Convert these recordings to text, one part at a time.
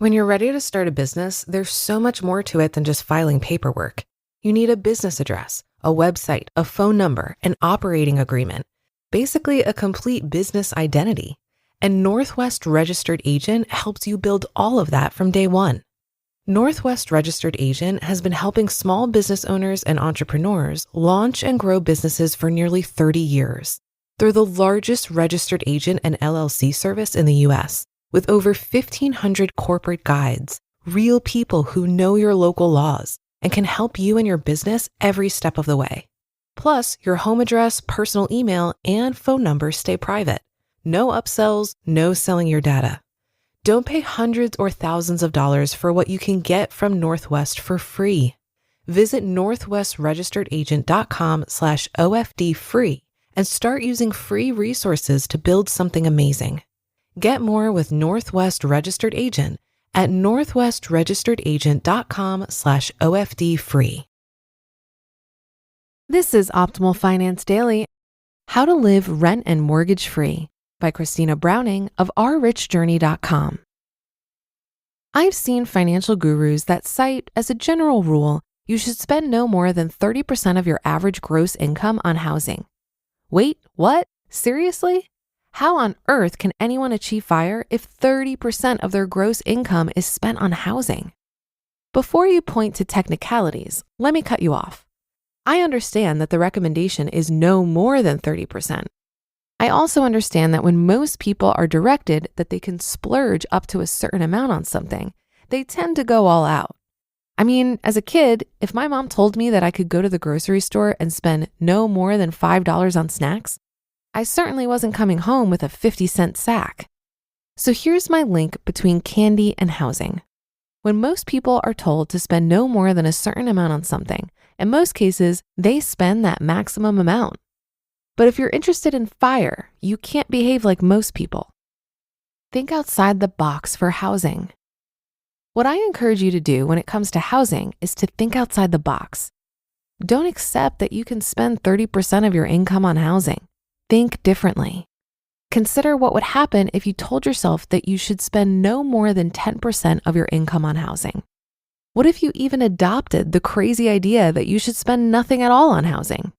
When you're ready to start a business, there's so much more to it than just filing paperwork. You need a business address, a website, a phone number, an operating agreement, basically a complete business identity. And Northwest Registered Agent helps you build all of that from day one. Northwest Registered Agent has been helping small business owners and entrepreneurs launch and grow businesses for nearly 30 years. They're the largest registered agent and LLC service in the U.S., with over 1,500 corporate guides, real people who know your local laws and can help you and your business every step of the way. Plus, your home address, personal email, and phone number stay private. No upsells, no selling your data. Don't pay hundreds or thousands of dollars for what you can get from Northwest for free. Visit northwestregisteredagent.com/OFD free and start using free resources to build something amazing. Get more with Northwest Registered Agent at northwestregisteredagent.com/OFD free. This is Optimal Finance Daily, How to Live Rent and Mortgage Free by Christina Browning of ourrichjourney.com. I've seen financial gurus that cite, as a general rule, you should spend no more than 30% of your average gross income on housing. Wait, what? Seriously? How on earth can anyone achieve FIRE if 30% of their gross income is spent on housing? Before you point to technicalities, let me cut you off. I understand that the recommendation is no more than 30%. I also understand that when most people are directed that they can splurge up to a certain amount on something, they tend to go all out. I mean, as a kid, if my mom told me that I could go to the grocery store and spend no more than $5 on snacks, I certainly wasn't coming home with a 50-cent sack. So here's my link between candy and housing. When most people are told to spend no more than a certain amount on something, in most cases, they spend that maximum amount. But if you're interested in FIRE, you can't behave like most people. Think outside the box for housing. What I encourage you to do when it comes to housing is to think outside the box. Don't accept that you can spend 30% of your income on housing. Think differently. Consider what would happen if you told yourself that you should spend no more than 10% of your income on housing. What if you even adopted the crazy idea that you should spend nothing at all on housing?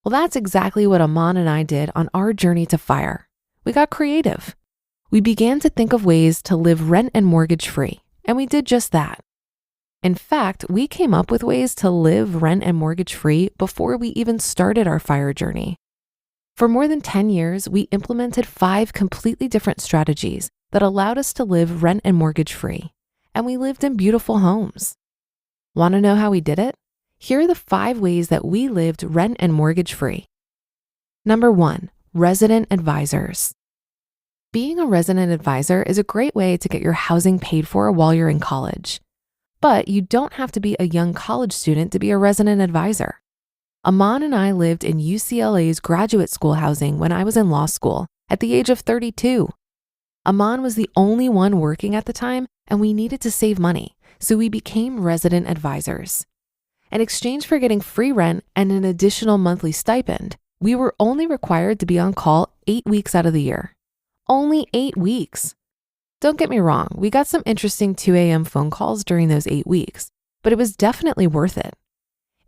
Well, that's exactly what Aman and I did on our journey to FIRE. We got creative. We began to think of ways to live rent and mortgage free, and we did just that. In fact, we came up with ways to live rent and mortgage free before we even started our FIRE journey. For more than 10 years, we implemented 5 completely different strategies that allowed us to live rent and mortgage free, and we lived in beautiful homes. Want to know how we did it? Here are the 5 ways that we lived rent and mortgage free. Number 1, resident advisors. Being a resident advisor is a great way to get your housing paid for while you're in college. But you don't have to be a young college student to be a resident advisor. Aman and I lived in UCLA's graduate school housing when I was in law school at the age of 32. Aman was the only one working at the time, and we needed to save money, so we became resident advisors. In exchange for getting free rent and an additional monthly stipend, we were only required to be on call 8 weeks out of the year. Only 8 weeks. Don't get me wrong, we got some interesting 2 a.m. phone calls during those 8 weeks, but it was definitely worth it.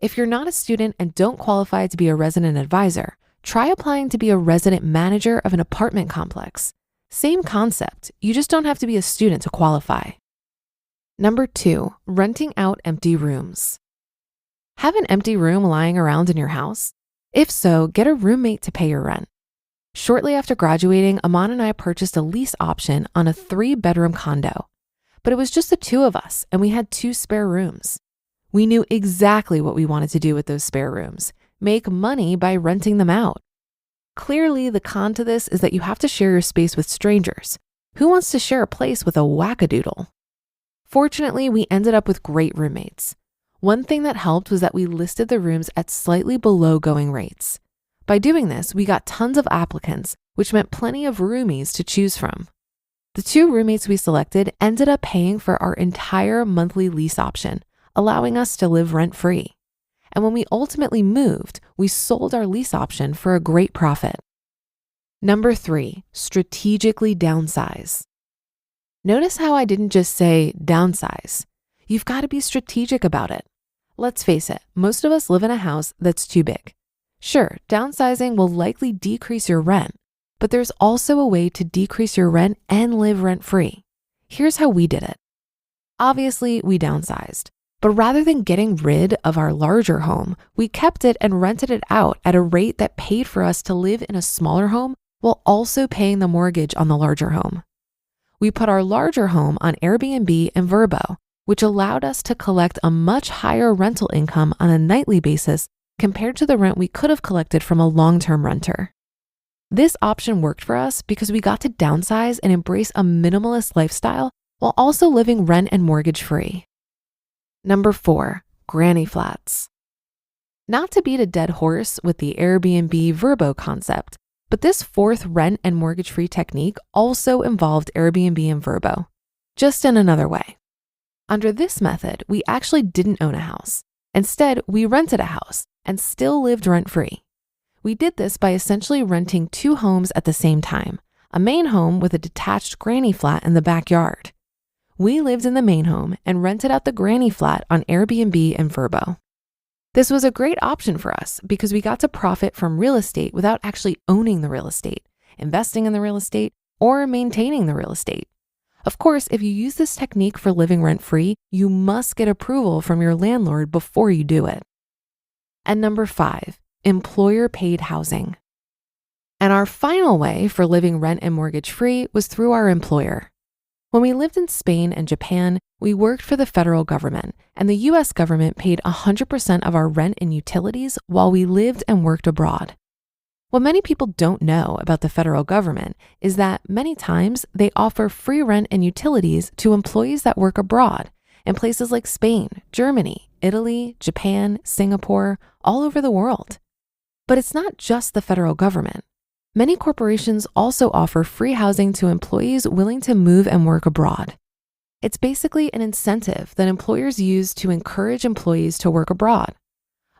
If you're not a student and don't qualify to be a resident advisor, try applying to be a resident manager of an apartment complex. Same concept, you just don't have to be a student to qualify. Number 2, renting out empty rooms. Have an empty room lying around in your house? If so, get a roommate to pay your rent. Shortly after graduating, Aman and I purchased a lease option on a 3-bedroom condo, but it was just the 2 of us and we had 2 spare rooms. We knew exactly what we wanted to do with those spare rooms, make money by renting them out. Clearly, the con to this is that you have to share your space with strangers. Who wants to share a place with a wackadoodle? Fortunately, we ended up with great roommates. One thing that helped was that we listed the rooms at slightly below going rates. By doing this, we got tons of applicants, which meant plenty of roomies to choose from. The 2 roommates we selected ended up paying for our entire monthly lease option, allowing us to live rent-free. And when we ultimately moved, we sold our lease option for a great profit. Number 3, strategically downsize. Notice how I didn't just say downsize. You've got to be strategic about it. Let's face it, most of us live in a house that's too big. Sure, downsizing will likely decrease your rent, but there's also a way to decrease your rent and live rent-free. Here's how we did it. Obviously, we downsized, but rather than getting rid of our larger home, we kept it and rented it out at a rate that paid for us to live in a smaller home while also paying the mortgage on the larger home. We put our larger home on Airbnb and Vrbo, which allowed us to collect a much higher rental income on a nightly basis compared to the rent we could have collected from a long-term renter. This option worked for us because we got to downsize and embrace a minimalist lifestyle while also living rent and mortgage free. Number 4, granny flats. Not to beat a dead horse with the Airbnb Vrbo concept, but this fourth rent and mortgage free technique also involved Airbnb and Vrbo, just in another way. Under this method, we actually didn't own a house. Instead, we rented a house and still lived rent-free. We did this by essentially renting 2 homes at the same time, a main home with a detached granny flat in the backyard. We lived in the main home and rented out the granny flat on Airbnb and Vrbo. This was a great option for us because we got to profit from real estate without actually owning the real estate, investing in the real estate, or maintaining the real estate. Of course, if you use this technique for living rent-free, you must get approval from your landlord before you do it. And number 5, employer-paid housing. And our final way for living rent and mortgage-free was through our employer. When we lived in Spain and Japan, we worked for the federal government, and the US government paid 100% of our rent and utilities while we lived and worked abroad. What many people don't know about the federal government is that many times they offer free rent and utilities to employees that work abroad in places like Spain, Germany, Italy, Japan, Singapore, all over the world. But it's not just the federal government. Many corporations also offer free housing to employees willing to move and work abroad. It's basically an incentive that employers use to encourage employees to work abroad.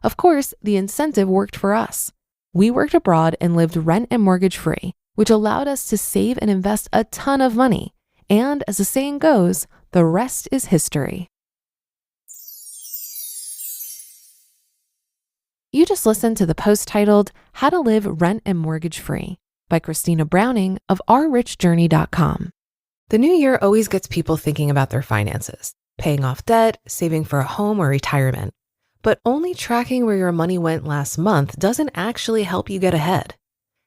Of course, the incentive worked for us. We worked abroad and lived rent and mortgage free, which allowed us to save and invest a ton of money. And as the saying goes, the rest is history. You just listened to the post titled How to Live Rent and Mortgage Free by Christina Browning of ourrichjourney.com. The new year always gets people thinking about their finances, paying off debt, saving for a home or retirement. But only tracking where your money went last month doesn't actually help you get ahead.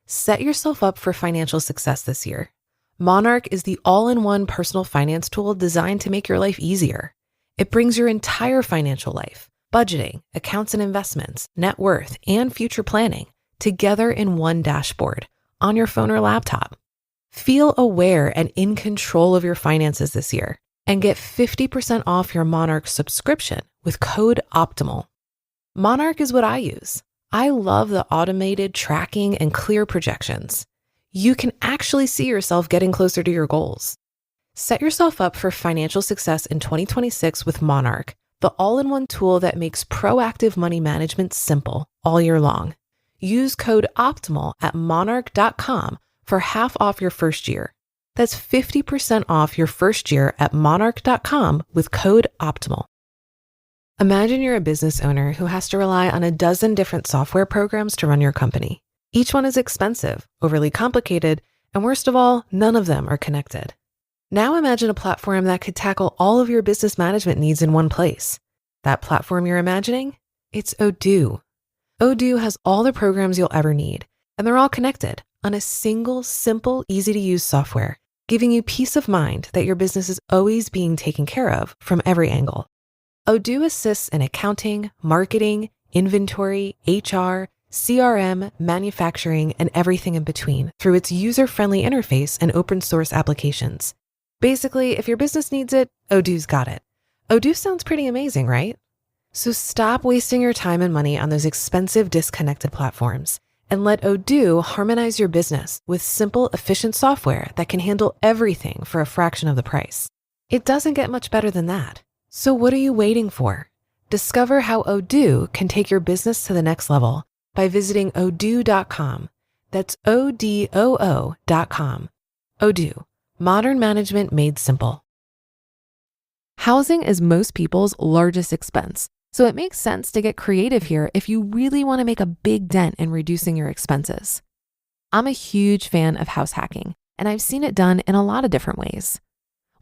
Set yourself up for financial success this year. Monarch is the all-in-one personal finance tool designed to make your life easier. It brings your entire financial life, budgeting, accounts and investments, net worth, and future planning together in one dashboard on your phone or laptop. Feel aware and in control of your finances this year and get 50% off your Monarch subscription with code OPTIMAL. Monarch is what I use. I love the automated tracking and clear projections. You can actually see yourself getting closer to your goals. Set yourself up for financial success in 2026 with Monarch, the all-in-one tool that makes proactive money management simple all year long. Use code OPTIMAL at monarch.com for half off your first year. That's 50% off your first year at monarch.com with code OPTIMAL. Imagine you're a business owner who has to rely on a dozen different software programs to run your company. Each one is expensive, overly complicated, and worst of all, none of them are connected. Now imagine a platform that could tackle all of your business management needs in one place. That platform you're imagining? It's Odoo. Odoo has all the programs you'll ever need, and they're all connected on a single, simple, easy-to-use software, giving you peace of mind that your business is always being taken care of from every angle. Odoo assists in accounting, marketing, inventory, HR, CRM, manufacturing, and everything in between through its user-friendly interface and open source applications. Basically, if your business needs it, Odoo's got it. Odoo sounds pretty amazing, right? So stop wasting your time and money on those expensive, disconnected platforms and let Odoo harmonize your business with simple, efficient software that can handle everything for a fraction of the price. It doesn't get much better than that. So what are you waiting for? Discover how Odoo can take your business to the next level by visiting odoo.com. That's ODOO.com. Odoo, Modern management made simple. Housing is most people's largest expense, so it makes sense to get creative here if you really want to make a big dent in reducing your expenses. I'm a huge fan of house hacking, and I've seen it done in a lot of different ways.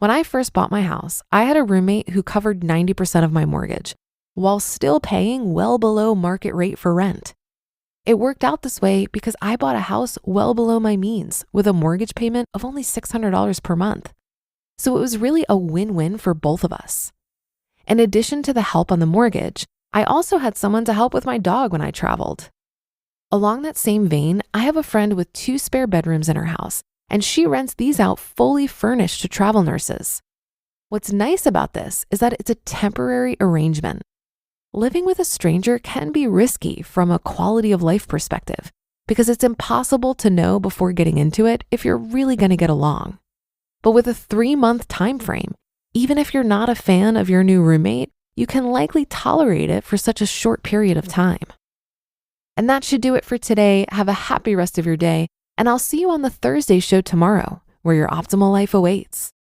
When I first bought my house, I had a roommate who covered 90% of my mortgage, while still paying well below market rate for rent. It worked out this way because I bought a house well below my means with a mortgage payment of only $600 per month. So it was really a win-win for both of us. In addition to the help on the mortgage, I also had someone to help with my dog when I traveled. Along that same vein, I have a friend with 2 spare bedrooms in her house, and she rents these out fully furnished to travel nurses. What's nice about this is that it's a temporary arrangement. Living with a stranger can be risky from a quality of life perspective because it's impossible to know before getting into it if you're really going to get along. But with a 3-month time frame, even if you're not a fan of your new roommate, you can likely tolerate it for such a short period of time. And that should do it for today. Have a happy rest of your day, and I'll see you on the Thursday show tomorrow, where your optimal life awaits.